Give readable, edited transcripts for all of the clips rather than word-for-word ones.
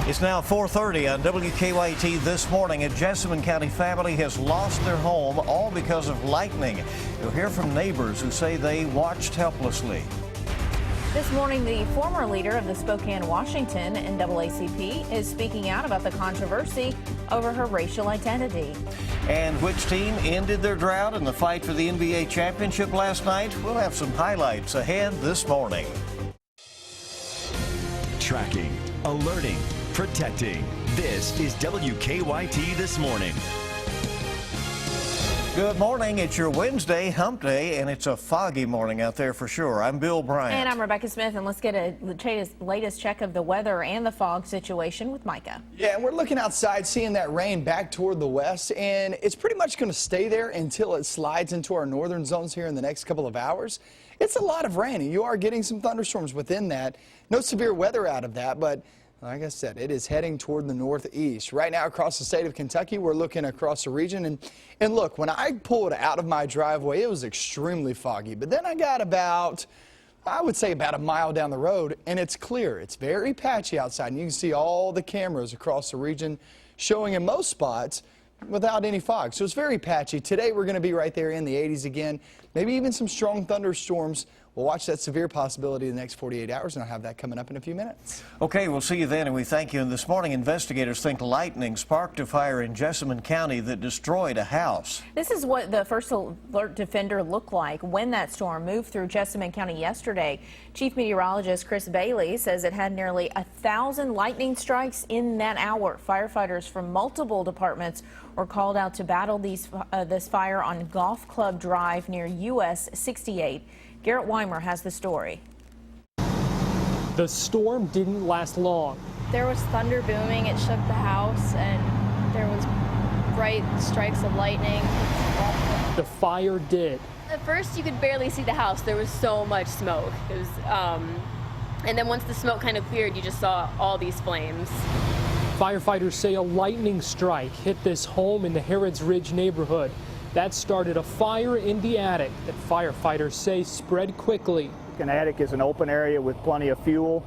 It's now 4:30 on WKYT this morning. A Jessamine County family has lost their home all because of lightning. You'll hear from neighbors who say they watched helplessly. This morning, the former leader of the Spokane, Washington NAACP is speaking out about the controversy over her racial identity. And which team ended their drought in the fight for the NBA championship last night? We'll have some highlights ahead this morning. Tracking, alerting, protecting. This is WKYT This Morning. Good morning. It's your Wednesday hump day, and it's a foggy morning out there for sure. I'm Bill Bryant. And I'm Rebecca Smith, and let's get a latest check of the weather and the fog situation with Micah. Yeah, and we're looking outside, seeing that rain back toward the west, and it's pretty much going to stay there until it slides into our northern zones here in the next couple of hours. It's a lot of rain, and you are getting some thunderstorms within that. No severe weather out of that, but like I said, it is heading toward the northeast. Right now across the state of Kentucky, we're looking across the region. And look, when I pulled out of my driveway, it was extremely foggy. But then I got about, I would say about a mile down the road, and it's clear. It's very patchy outside. And you can see all the cameras across the region showing in most spots without any fog. So it's very patchy. Today we're going to be right there in the 80s again. Maybe even some strong thunderstorms. We'll watch that severe possibility in the next 48 hours, and I'll have that coming up in a few minutes. Okay, we'll see you then, and we thank you. And this morning, investigators think lightning sparked a fire in Jessamine County that destroyed a house. This is what the first alert defender looked like when that storm moved through Jessamine County yesterday. Chief Meteorologist Chris Bailey says it had nearly 1,000 lightning strikes in that hour. Firefighters from multiple departments were called out to battle this fire on Golf Club Drive near US 68. Garrett Weimer has the story. The storm didn't last long. There was thunder booming, it shook the house, and there was bright strikes of lightning. The fire did. At first you could barely see the house. There was so much smoke. It was, and then once the smoke kind of cleared, you just saw all these flames. Firefighters say a lightning strike hit this home in the Harrods Ridge neighborhood. That started a fire in the attic that firefighters say spread quickly. An attic is an open area with plenty of fuel,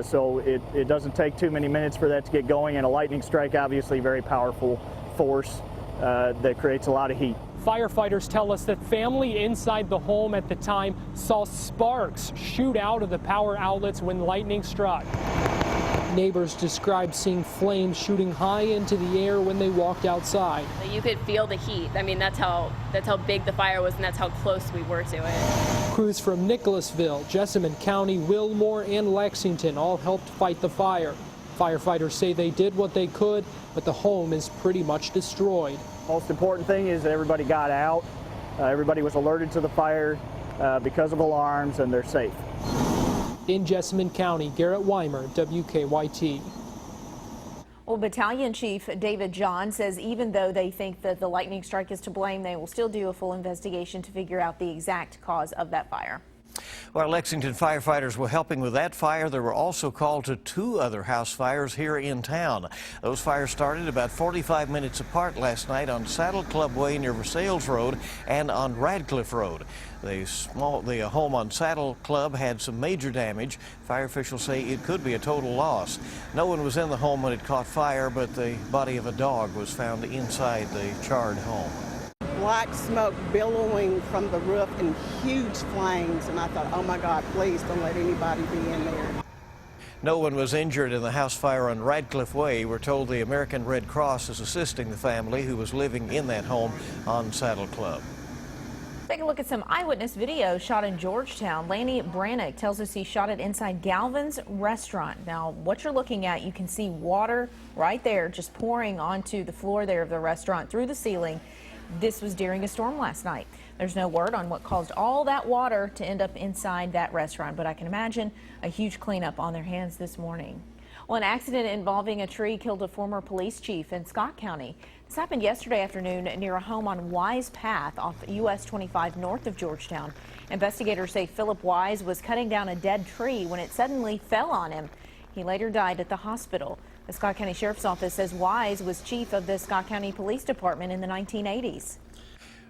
so it doesn't take too many minutes for that to get going, and a lightning strike, obviously very powerful force that creates a lot of heat. Firefighters tell us that family inside the home at the time saw sparks shoot out of the power outlets when lightning struck. Neighbors described seeing flames shooting high into the air when they walked outside. You could feel the heat. I mean, that's how big the fire was, and that's how close we were to it. Crews from Nicholasville, Jessamine County, Wilmore, and Lexington all helped fight the fire. Firefighters say they did what they could, but the home is pretty much destroyed. Most important thing is that everybody got out. Everybody was alerted to the fire because of alarms, and they're safe. In Jessamine County, Garrett Weimer, WKYT. Well, Battalion Chief David John says even though they think that the lightning strike is to blame, they will still do a full investigation to figure out the exact cause of that fire. While Lexington firefighters were helping with that fire, they were also called to 2 other house fires here in town. Those fires started about 45 minutes apart last night on Saddle Club Way near Versailles Road and on Radcliffe Road. The home on Saddle Club had some major damage. Fire officials say it could be a total loss. No one was in the home when it caught fire, but the body of a dog was found inside the charred home. Black smoke billowing from the roof and huge flames, and I thought, oh my God, please don't let anybody be in there. No one was injured in the house fire on Radcliffe Way. We're told the American Red Cross is assisting the family who was living in that home on Saddle Club. Take a look at some eyewitness video shot in Georgetown. Lanny Brannick tells us he shot it inside Galvin's restaurant. Now, what you're looking at, you can see water right there just pouring onto the floor there of the restaurant through the ceiling. This was during a storm last night. There's no word on what caused all that water to end up inside that restaurant, but I can imagine a huge cleanup on their hands this morning. Well, an accident involving a tree killed a former police chief in Scott County. This happened yesterday afternoon near a home on Wise Path off US 25 north of Georgetown. Investigators say Philip Wise was cutting down a dead tree when it suddenly fell on him. He later died at the hospital. The Scott County Sheriff's Office says Wise was chief of the Scott County Police Department in the 1980s.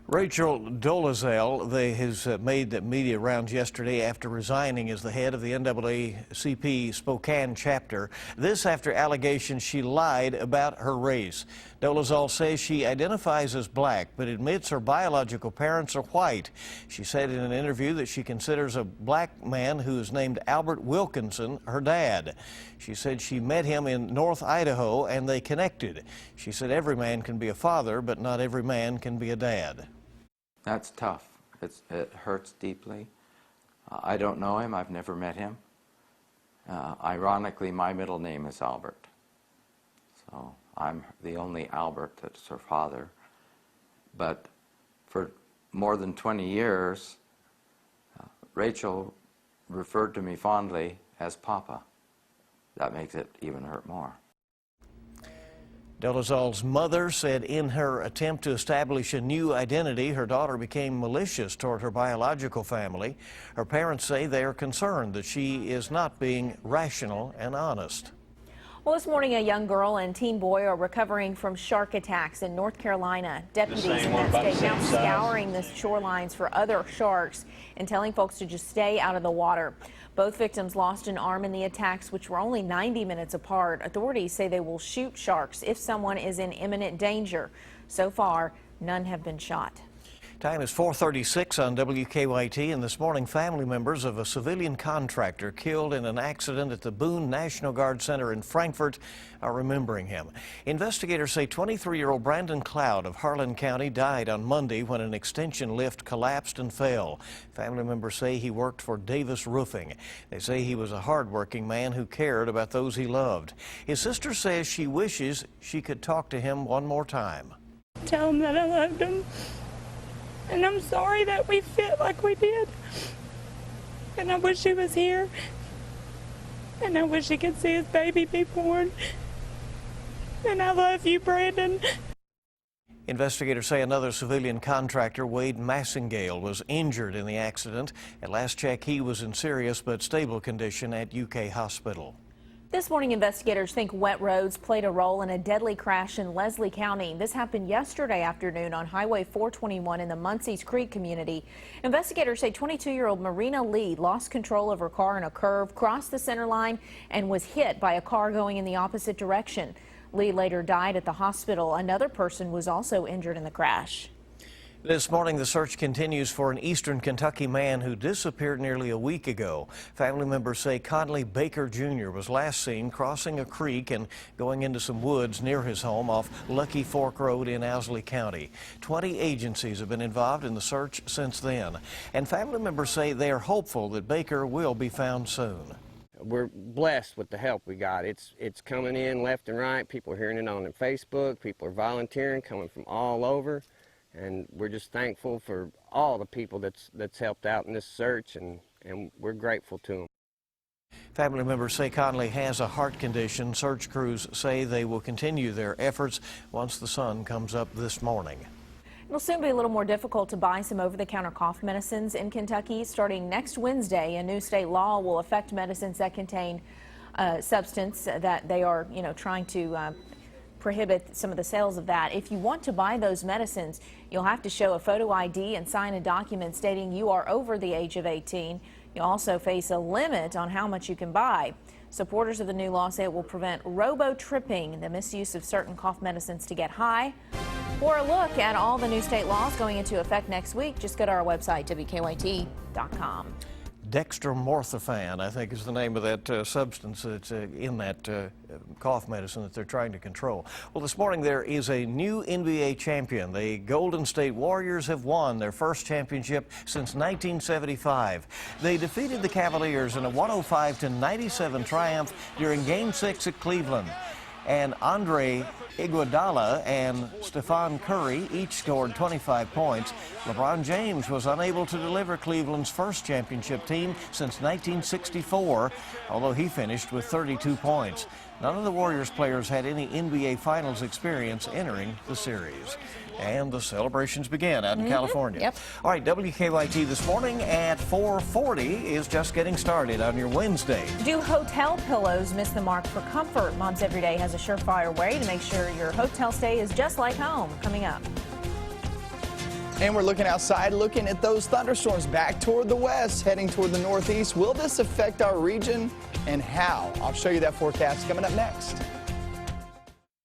Rachel Dolezal has made the media rounds yesterday after resigning as the head of the NAACP Spokane chapter. This after allegations she lied about her race. Dolezal says she identifies as black but admits her biological parents are white. She said in an interview that she considers a black man who is named Albert Wilkinson her dad. She said she met him in North Idaho and they connected. She said every man can be a father, but not every man can be a dad. That's tough. It hurts deeply. I don't know him. I've never met him. Ironically, my middle name is Albert. So I'm the only Albert that's her father. But for more than 20 years, Rachel referred to me fondly as Papa. That makes it even hurt more. Dolezal's mother said in her attempt to establish a new identity, her daughter became malicious toward her biological family. Her parents say they are concerned that she is not being rational and honest. Well, this morning, a young girl and teen boy are recovering from shark attacks in North Carolina. Deputies in that state now scouring the shorelines for other sharks and telling folks to just stay out of the water. Both victims lost an arm in the attacks, which were only 90 minutes apart. Authorities say they will shoot sharks if someone is in imminent danger. So far, none have been shot. Time is 4:36 on WKYT, and this morning family members of a civilian contractor killed in an accident at the Boone National Guard Center in Frankfort are remembering him. Investigators say 23-year-old Brandon Cloud of Harlan County died on Monday when an extension lift collapsed and fell. Family members say he worked for Davis Roofing. They say he was a hard-working man who cared about those he loved. His sister says she wishes she could talk to him one more time. Tell him that I loved him. And I'm sorry that we fit like we did. And I wish he was here. And I wish he could see his baby be born. And I love you, Brandon. Investigators say another civilian contractor, Wade Massingale, was injured in the accident. At last check, he was in serious but stable condition at UK Hospital. This morning, investigators think wet roads played a role in a deadly crash in Leslie County. This happened yesterday afternoon on Highway 421 in the Munsey's Creek community. Investigators say 22-year-old Marina Lee lost control of her car in a curve, crossed the center line, and was hit by a car going in the opposite direction. Lee later died at the hospital. Another person was also injured in the crash. This morning, the search continues for an eastern Kentucky man who disappeared nearly a week ago. Family members say Conley Baker Jr. was last seen crossing a creek and going into some woods near his home off Lucky Fork Road in Owsley County. 20 agencies have been involved in the search since then. And family members say they are hopeful that Baker will be found soon. We're blessed with the help we got. It's coming in left and right. People are hearing it on Facebook. People are volunteering, coming from all over. And we're just thankful for all the people that's helped out in this search, and we're grateful to them. Family members say Conley has a heart condition. Search crews say they will continue their efforts once the sun comes up this morning. It'll soon be a little more difficult to buy some over-the-counter cough medicines in Kentucky. Starting next Wednesday, a new state law will affect medicines that contain substance that they are, trying to prohibit some of the sales of that. If you want to buy those medicines, you'll have to show a photo ID and sign a document stating you are over the age of 18. You'll also face a limit on how much you can buy. Supporters of the new law say it will prevent robo-tripping, the misuse of certain cough medicines to get high. For a look at all the new state laws going into effect next week, just go to our website, WKYT.com. Dextromorphan, I think, is the name of that substance that's in that cough medicine that they're trying to control. Well, this morning there is a new NBA champion. The Golden State Warriors have won their first championship since 1975. They defeated the Cavaliers in a 105-97 triumph during Game 6 at Cleveland. And Andre Iguodala and Stephen Curry each scored 25 points. LeBron James was unable to deliver Cleveland's first championship team since 1964, although he finished with 32 points. None of the Warriors players had any NBA Finals experience entering the series. And the celebrations began out in California. Yep. All right, WKYT this morning at 4:40 is just getting started on your Wednesday. Do hotel pillows miss the mark for comfort? Moms Every Day has a surefire way to make sure your hotel stay is just like home. Coming up. And we're looking outside, looking at those thunderstorms back toward the west, heading toward the northeast. Will this affect our region and how? I'll show you that forecast coming up next.